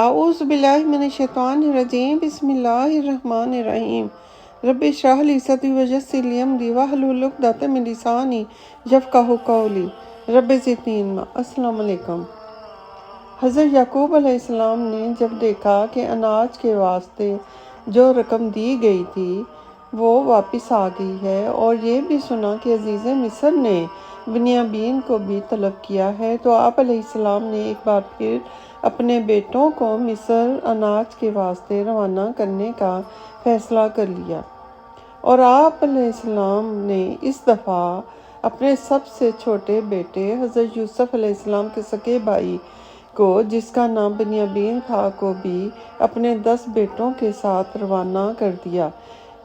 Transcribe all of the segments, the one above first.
اعوذ باللہ من الشیطان الرجیم بسم اللہ الرحمن الرحیم رب اشرح لی صدری ویسر لی امری واحلل عقدۃ من لسانی یفقہوا قولی رب زدنی علما۔ السلام علیکم۔ حضرت یعقوب علیہ السلام نے جب دیکھا کہ اناج کے واسطے جو رقم دی گئی تھی وہ واپس آ گئی ہے، اور یہ بھی سنا کہ عزیز مصر نے بنیامین کو بھی طلب کیا ہے، تو آپ علیہ السلام نے ایک بار پھر اپنے بیٹوں کو مصر اناج کے واسطے روانہ کرنے کا فیصلہ کر لیا، اور آپ علیہ السلام نے اس دفعہ اپنے سب سے چھوٹے بیٹے حضرت یوسف علیہ السلام کے سگے بھائی کو، جس کا نام بنیامین تھا، کو بھی اپنے 10 بیٹوں کے ساتھ روانہ کر دیا۔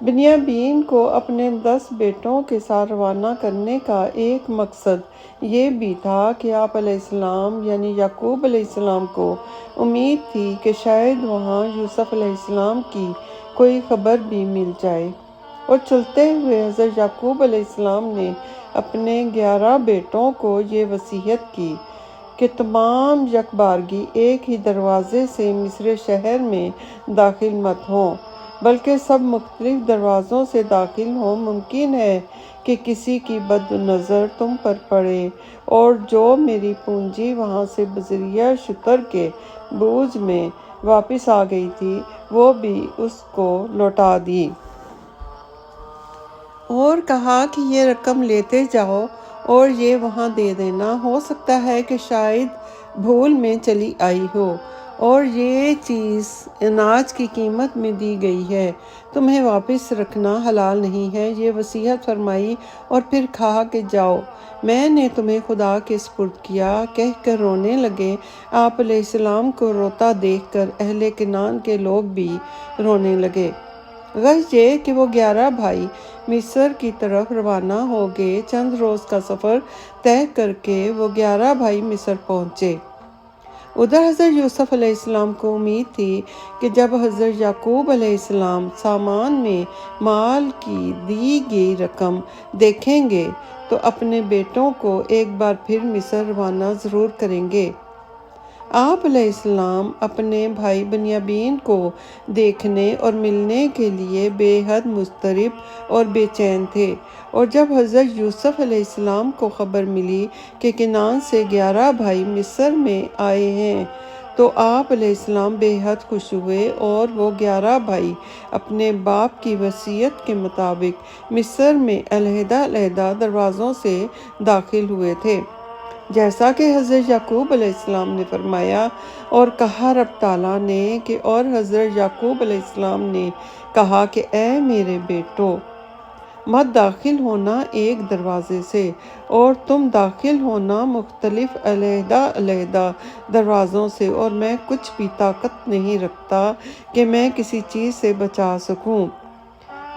بنیامین کو اپنے 10 بیٹوں کے ساتھ روانہ کرنے کا ایک مقصد یہ بھی تھا کہ آپ علیہ السلام یعنی یعقوب علیہ السلام کو امید تھی کہ شاید وہاں یوسف علیہ السلام کی کوئی خبر بھی مل جائے، اور چلتے ہوئے حضرت یعقوب علیہ السلام نے اپنے 11 بیٹوں کو یہ وصیت کی کہ تمام یکبارگی ایک ہی دروازے سے مصر شہر میں داخل مت ہوں، بلکہ سب مختلف دروازوں سے داخل ہوں۔ ممکن ہے کہ کسی کی بد نظر تم پر پڑے، اور جو میری پونجی وہاں سے بذریعہ شتر کے بوجھ میں واپس آ گئی تھی وہ بھی اس کو لوٹا دی۔ اور کہا کہ یہ رقم لیتے جاؤ اور یہ وہاں دے دینا، ہو سکتا ہے کہ شاید بھول میں چلی آئی ہو، اور یہ چیز اناج کی قیمت میں دی گئی ہے، تمہیں واپس رکھنا حلال نہیں ہے۔ یہ وصیت فرمائی اور پھر کہا کہ جاؤ، میں نے تمہیں خدا کے سپرد کیا، کہہ کر رونے لگے۔ آپ علیہ السلام کو روتا دیکھ کر اہل کنعان کے لوگ بھی رونے لگے۔ غرض یہ کہ وہ 11 بھائی مصر کی طرف روانہ ہو گئے۔ چند روز کا سفر طے کر کے وہ 11 بھائی مصر پہنچے۔ ادھر حضرت یوسف علیہ السلام کو امید تھی کہ جب حضرت یعقوب علیہ السلام سامان میں مال کی دی گئی رقم دیکھیں گے تو اپنے بیٹوں کو ایک بار پھر مصر روانہ ضرور کریں گے۔ آپ علیہ السلام اپنے بھائی بنیامین کو دیکھنے اور ملنے کے لیے بے حد مضطرب اور بے چین تھے، اور جب حضرت یوسف علیہ السلام کو خبر ملی کہ کنعان سے 11 بھائی مصر میں آئے ہیں تو آپ علیہ السلام بے حد خوش ہوئے، اور وہ 11 بھائی اپنے باپ کی وصیت کے مطابق مصر میں علیحدہ علیحدہ دروازوں سے داخل ہوئے تھے، جیسا کہ حضرت یعقوب علیہ السلام نے فرمایا۔ اور کہا رب تعالیٰ نے کہ اور حضرت یعقوب علیہ السلام نے کہا کہ اے میرے بیٹو، مت داخل ہونا ایک دروازے سے، اور تم داخل ہونا مختلف علیحدہ علیحدہ دروازوں سے، اور میں کچھ بھی طاقت نہیں رکھتا کہ میں کسی چیز سے بچا سکوں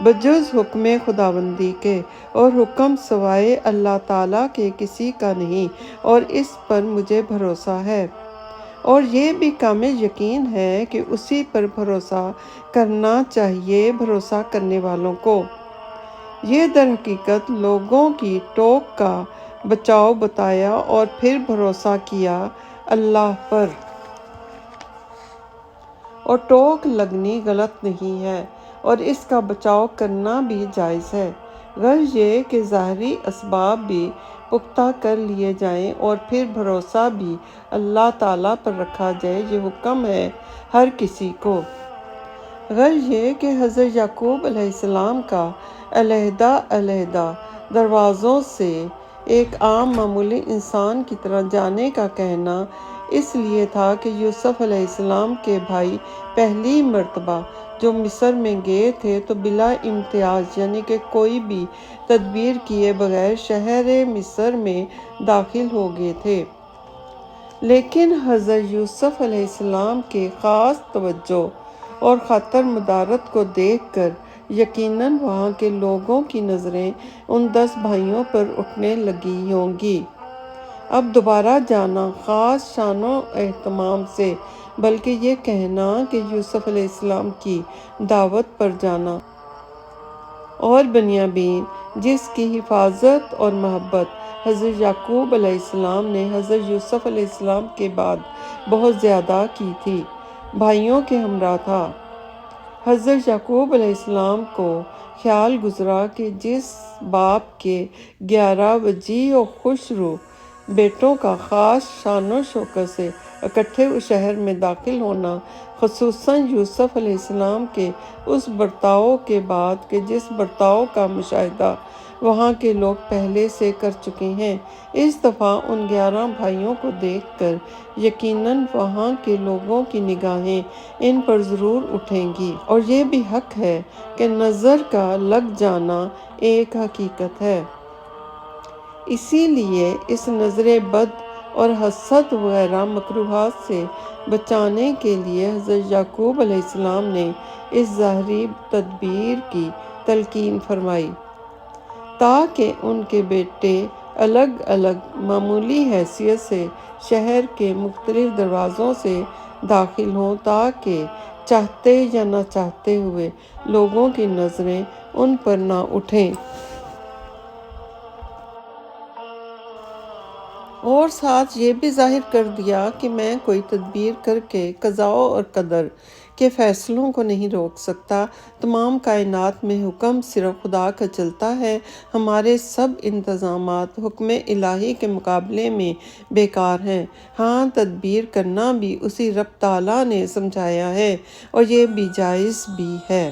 بجز حکم خداوندی کے، اور حکم سوائے اللہ تعالیٰ کے کسی کا نہیں، اور اس پر مجھے بھروسہ ہے، اور یہ بھی کامل یقین ہے کہ اسی پر بھروسہ کرنا چاہیے بھروسہ کرنے والوں کو۔ یہ در حقیقت لوگوں کی ٹوک کا بچاؤ بتایا، اور پھر بھروسہ کیا اللہ پر، اور ٹوک لگنی غلط نہیں ہے، اور اس کا بچاؤ کرنا بھی جائز ہے۔ غرض یہ کہ ظاہری اسباب بھی پختہ کر لیے جائیں، اور پھر بھروسہ بھی اللہ تعالیٰ پر رکھا جائے، یہ حکم ہے ہر کسی کو۔ غرض یہ کہ حضرت یعقوب علیہ السلام کا علیحدہ علیحدہ دروازوں سے ایک عام معمولی انسان کی طرح جانے کا کہنا اس لیے تھا کہ یوسف علیہ السلام کے بھائی پہلی مرتبہ جو مصر میں گئے تھے تو بلا امتیاز یعنی کہ کوئی بھی تدبیر کیے بغیر شہر مصر میں داخل ہو گئے تھے، لیکن حضرت یوسف علیہ السلام کے خاص توجہ اور خاطر مدارت کو دیکھ کر یقیناً وہاں کے لوگوں کی نظریں ان 10 بھائیوں پر اٹھنے لگی ہوں گی۔ اب دوبارہ جانا خاص شان و اہتمام سے، بلکہ یہ کہنا کہ یوسف علیہ السلام کی دعوت پر جانا، اور بنیامین جس کی حفاظت اور محبت حضرت یعقوب علیہ السلام نے حضرت یوسف علیہ السلام کے بعد بہت زیادہ کی تھی، بھائیوں کے ہمراہ تھا۔ حضرت یعقوب علیہ السلام کو خیال گزرا کہ جس باپ کے 11 وجیح و خوش روح بیٹوں کا خاص شان و شوکت سے اکٹھے اس شہر میں داخل ہونا، خصوصاً یوسف علیہ السلام کے اس برتاؤ کے بعد کہ جس برتاؤ کا مشاہدہ وہاں کے لوگ پہلے سے کر چکے ہیں، اس دفعہ ان 11 بھائیوں کو دیکھ کر یقیناً وہاں کے لوگوں کی نگاہیں ان پر ضرور اٹھیں گی، اور یہ بھی حق ہے کہ نظر کا لگ جانا ایک حقیقت ہے۔ اسی لیے اس نظر بد اور حسد وغیرہ مکروہات سے بچانے کے لیے حضرت یعقوب علیہ السلام نے اس ظاہری تدبیر کی تلقین فرمائی تاکہ ان کے بیٹے الگ الگ معمولی حیثیت سے شہر کے مختلف دروازوں سے داخل ہوں، تاکہ چاہتے یا نہ چاہتے ہوئے لوگوں کی نظریں ان پر نہ اٹھیں، اور ساتھ یہ بھی ظاہر کر دیا کہ میں کوئی تدبیر کر کے قضاء اور قدر کے فیصلوں کو نہیں روک سکتا۔ تمام کائنات میں حکم صرف خدا کا چلتا ہے، ہمارے سب انتظامات حکم الہی کے مقابلے میں بیکار ہیں۔ ہاں، تدبیر کرنا بھی اسی رب تعالیٰ نے سمجھایا ہے، اور یہ بھی جائز بھی ہے۔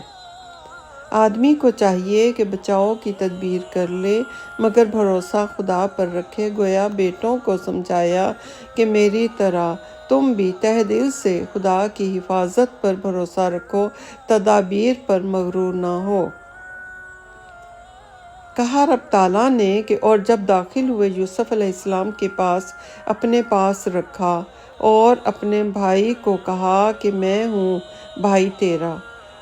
آدمی کو چاہیے کہ بچاؤ کی تدبیر کر لے، مگر بھروسہ خدا پر رکھے۔ گویا بیٹوں کو سمجھایا کہ میری طرح تم بھی تہ دل سے خدا کی حفاظت پر بھروسہ رکھو، تدابیر پر مغرور نہ ہو۔ کہا رب تعالیٰ نے کہ اور جب داخل ہوئے یوسف علیہ السلام کے پاس اپنے پاس رکھا اور اپنے بھائی کو کہا کہ میں ہوں بھائی تیرا،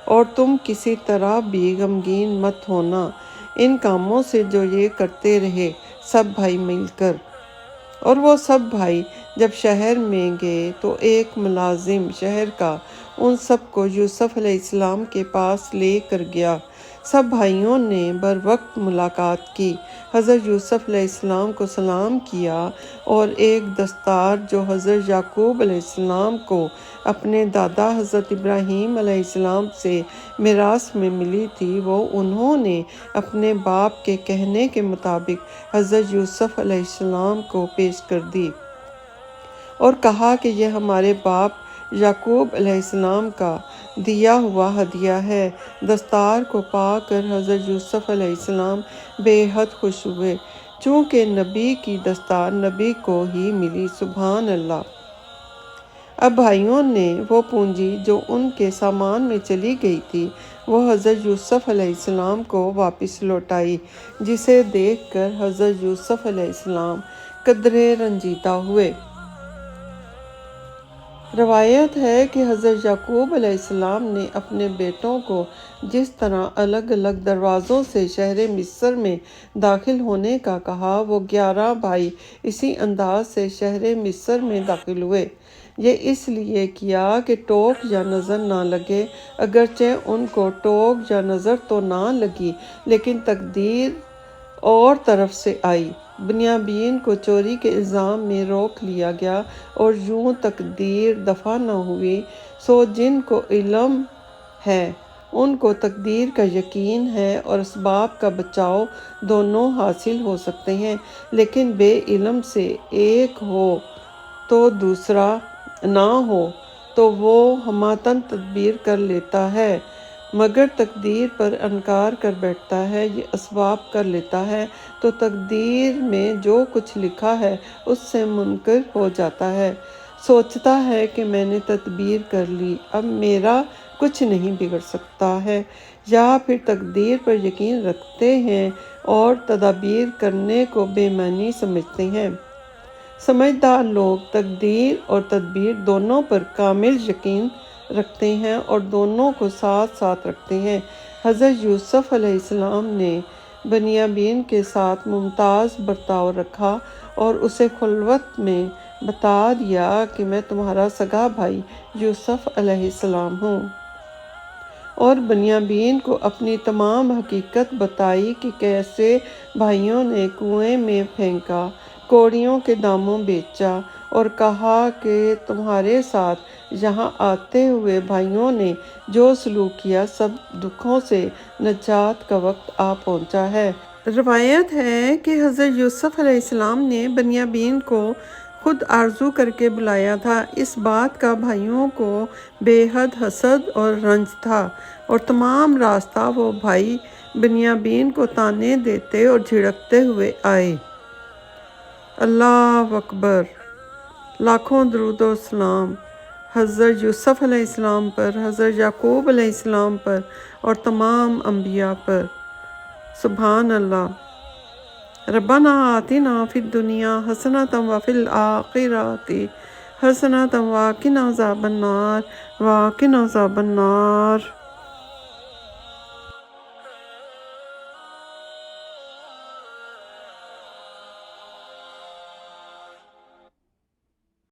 اور تم کسی طرح بھی غمگین مت ہونا ان کاموں سے جو یہ کرتے رہے سب بھائی مل کر۔ اور وہ سب بھائی جب شہر میں گئے تو ایک ملازم شہر کا ان سب کو یوسف علیہ السلام کے پاس لے کر گیا۔ سب بھائیوں نے بروقت ملاقات کی، حضرت یوسف علیہ السلام کو سلام کیا، اور ایک دستار جو حضرت یعقوب علیہ السلام کو اپنے دادا حضرت ابراہیم علیہ السلام سے میراث میں ملی تھی، وہ انہوں نے اپنے باپ کے کہنے کے مطابق حضرت یوسف علیہ السلام کو پیش کر دی، اور کہا کہ یہ ہمارے باپ یعقوب علیہ السلام کا دیا ہوا ہدیہ ہے۔ دستار کو پا کر حضرت یوسف علیہ السلام بے حد خوش ہوئے، چونکہ نبی کی دستار نبی کو ہی ملی۔ سبحان اللہ! اب بھائیوں نے وہ پونجی جو ان کے سامان میں چلی گئی تھی، وہ حضرت یوسف علیہ السلام کو واپس لوٹائی، جسے دیکھ کر حضرت یوسف علیہ السلام قدرے رنجیدہ ہوئے۔ روایت ہے کہ حضرت یعقوب علیہ السلام نے اپنے بیٹوں کو جس طرح الگ الگ دروازوں سے شہر مصر میں داخل ہونے کا کہا، وہ 11 بھائی اسی انداز سے شہر مصر میں داخل ہوئے۔ یہ اس لیے کیا کہ ٹوک یا نظر نہ لگے، اگرچہ ان کو ٹوک یا نظر تو نہ لگی، لیکن تقدیر اور طرف سے آئی۔ بنیامین کو چوری کے الزام میں روک لیا گیا، اور یوں تقدیر دفع نہ ہوئی۔ سو جن کو علم ہے ان کو تقدیر کا یقین ہے، اور اسباب کا بچاؤ دونوں حاصل ہو سکتے ہیں، لیکن بے علم سے ایک ہو تو دوسرا نہ ہو تو وہ حماقتاً تدبیر کر لیتا ہے، مگر تقدیر پر انکار کر بیٹھتا ہے یا اسباب کر لیتا ہے تو تقدیر میں جو کچھ لکھا ہے اس سے منکر ہو جاتا ہے، سوچتا ہے کہ میں نے تدبیر کر لی، اب میرا کچھ نہیں بگڑ سکتا ہے، یا پھر تقدیر پر یقین رکھتے ہیں اور تدابیر کرنے کو بے معنی سمجھتے ہیں۔ سمجھدار لوگ تقدیر اور تدبیر دونوں پر کامل یقین رکھتے ہیں اور دونوں کو ساتھ ساتھ رکھتے ہیں۔ حضرت یوسف علیہ السلام نے بنیامین کے ساتھ ممتاز برتاؤ رکھا اور اسے خلوت میں بتا دیا کہ میں تمہارا سگا بھائی یوسف علیہ السلام ہوں، اور بنیامین کو اپنی تمام حقیقت بتائی کہ کیسے بھائیوں نے کنویں میں پھینکا، کوڑیوں کے داموں بیچا، اور کہا کہ تمہارے ساتھ یہاں آتے ہوئے بھائیوں نے جو سلوک کیا، سب دکھوں سے نجات کا وقت آ پہنچا ہے۔ روایت ہے کہ حضرت یوسف علیہ السلام نے بنیامین کو خود آرزو کر کے بلایا تھا۔ اس بات کا بھائیوں کو بے حد حسد اور رنج تھا، اور تمام راستہ وہ بھائی بنیامین کو طعنے دیتے اور جھڑکتے ہوئے آئے۔ اللہ اکبر! لاکھوں درود و سلام حضرت یوسف علیہ السلام پر، حضرت یعقوب علیہ السلام پر اور تمام انبیاء پر۔ سبحان اللہ۔ ربنا آتنا فی الدنیا حسنۃ وفی الآخرۃ حسنۃ وقنا عذاب النار